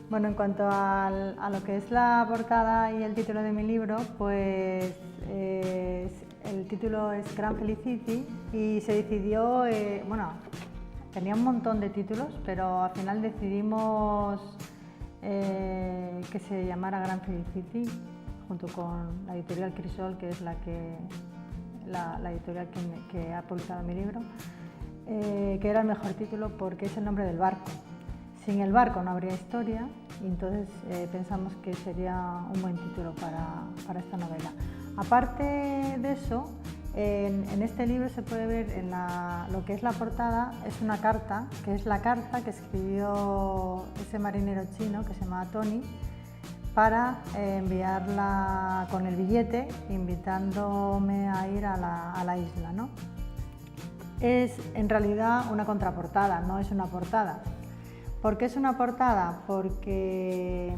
Bueno, en cuanto a lo que es la portada y el título de mi libro, pues el título es Grand Felicity y se decidió, bueno, tenía un montón de títulos, pero al final decidimos que se llamara Grand Felicity, junto con la editorial Crisol, que es la editorial que ha publicado mi libro, que era el mejor título porque es el nombre del barco. Sin el barco no habría historia y entonces pensamos que sería un buen título para esta novela. Aparte de eso, en este libro se puede ver en lo que es la portada, es una carta, que es la carta que escribió ese marinero chino que se llama Tony para enviarla con el billete invitándome a ir a la isla, ¿no? Es en realidad una contraportada, no es una portada. ¿Por qué es una portada? Porque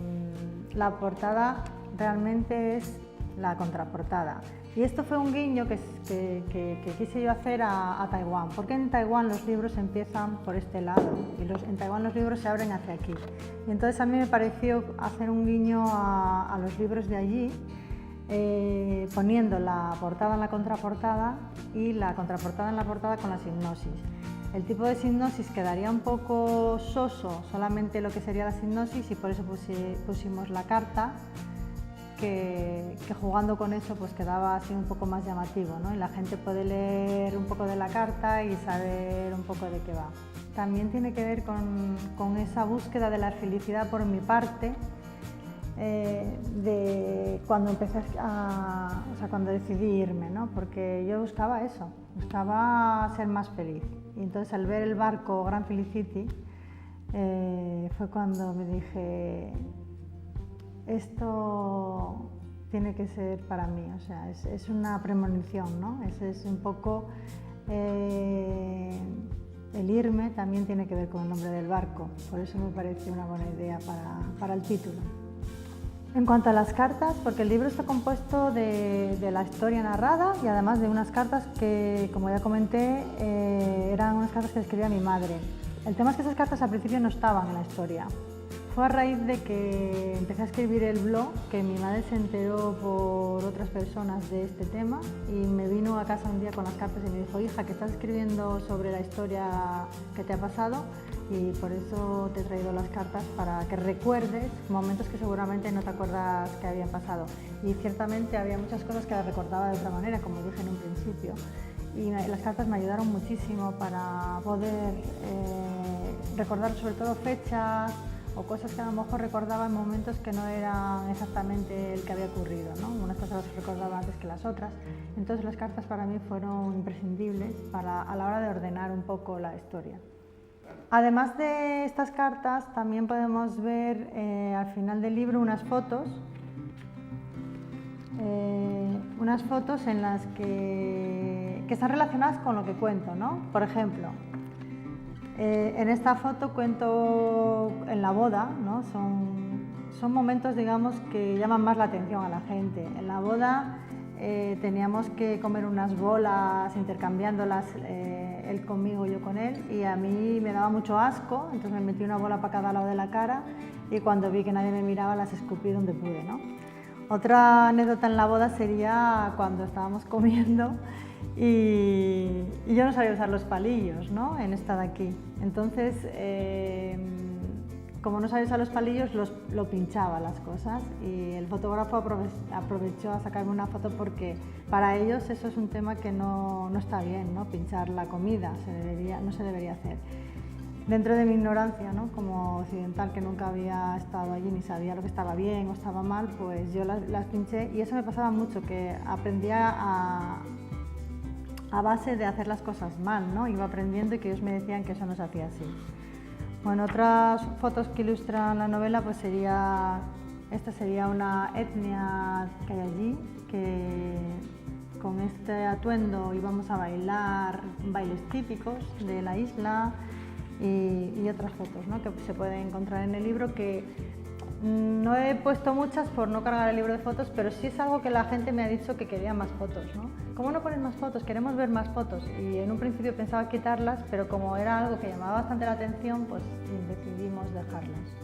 la portada realmente es la contraportada. Y esto fue un guiño que quise yo hacer a Taiwán, porque en Taiwán los libros empiezan por este lado y en Taiwán los libros se abren hacia aquí. Y entonces a mí me pareció hacer un guiño a los libros de allí, poniendo la portada en la contraportada y la contraportada en la portada con la sinopsis. El tipo de sinopsis quedaría un poco soso, solamente lo que sería la sinopsis, y por eso pusimos la carta, que jugando con eso pues quedaba así un poco más llamativo, ¿no? Y la gente puede leer un poco de la carta y saber un poco de qué va. También tiene que ver con esa búsqueda de la felicidad por mi parte, de cuando empecé cuando decidí irme, ¿no? Porque yo buscaba eso, buscaba ser más feliz. Y entonces al ver el barco Grand Felicity fue cuando me dije, esto tiene que ser para mí, o sea, es una premonición, ¿no? Es un poco el irme también tiene que ver con el nombre del barco, por eso me pareció una buena idea para el título. En cuanto a las cartas, porque el libro está compuesto de la historia narrada y además de unas cartas que, como ya comenté, eran unas cartas que escribía mi madre. El tema es que esas cartas al principio no estaban en la historia. Fue a raíz de que empecé a escribir el blog que mi madre se enteró por otras personas de este tema y me vino a casa un día con las cartas y me dijo, hija, que estás escribiendo sobre la historia que te ha pasado y por eso te he traído las cartas para que recuerdes momentos que seguramente no te acuerdas que habían pasado. Y ciertamente había muchas cosas que las recordaba de otra manera, como dije en un principio. Y las cartas me ayudaron muchísimo para poder recordar sobre todo fechas o cosas que a lo mejor recordaba en momentos que no eran exactamente el que había ocurrido, ¿no? Unas cosas las recordaba antes que las otras. Entonces las cartas para mí fueron imprescindibles a la hora de ordenar un poco la historia. Además de estas cartas, también podemos ver al final del libro unas fotos en las que están relacionadas con lo que cuento, ¿no? Por ejemplo, en esta foto cuento en la boda, ¿no? Son momentos, digamos, que llaman más la atención a la gente. En la boda teníamos que comer unas bolas intercambiándolas, él conmigo, yo con él, y a mí me daba mucho asco, entonces me metí una bola para cada lado de la cara y cuando vi que nadie me miraba las escupí donde pude, ¿no? Otra anécdota en la boda sería cuando estábamos comiendo y yo no sabía usar los palillos, ¿no? En esta de aquí. Entonces, como no sabía usar los palillos, lo pinchaba las cosas y el fotógrafo aprovechó a sacarme una foto porque para ellos eso es un tema que no está bien, ¿no? Pinchar la comida, no se debería hacer. Dentro de mi ignorancia, ¿no? Como occidental, que nunca había estado allí ni sabía lo que estaba bien o estaba mal, pues yo las pinché y eso me pasaba mucho, que aprendía a base de hacer las cosas mal, ¿no? Iba aprendiendo y que ellos me decían que eso no se hacía así. Bueno, otras fotos que ilustran la novela, pues esta sería una etnia que hay allí, que con este atuendo íbamos a bailar bailes típicos de la isla y otras fotos, ¿no? Que se pueden encontrar en el libro, que no he puesto muchas por no cargar el libro de fotos, pero sí es algo que la gente me ha dicho que quería más fotos, ¿no? ¿Cómo no pones más fotos? Queremos ver más fotos. Y en un principio pensaba quitarlas, pero como era algo que llamaba bastante la atención, pues decidimos dejarlas.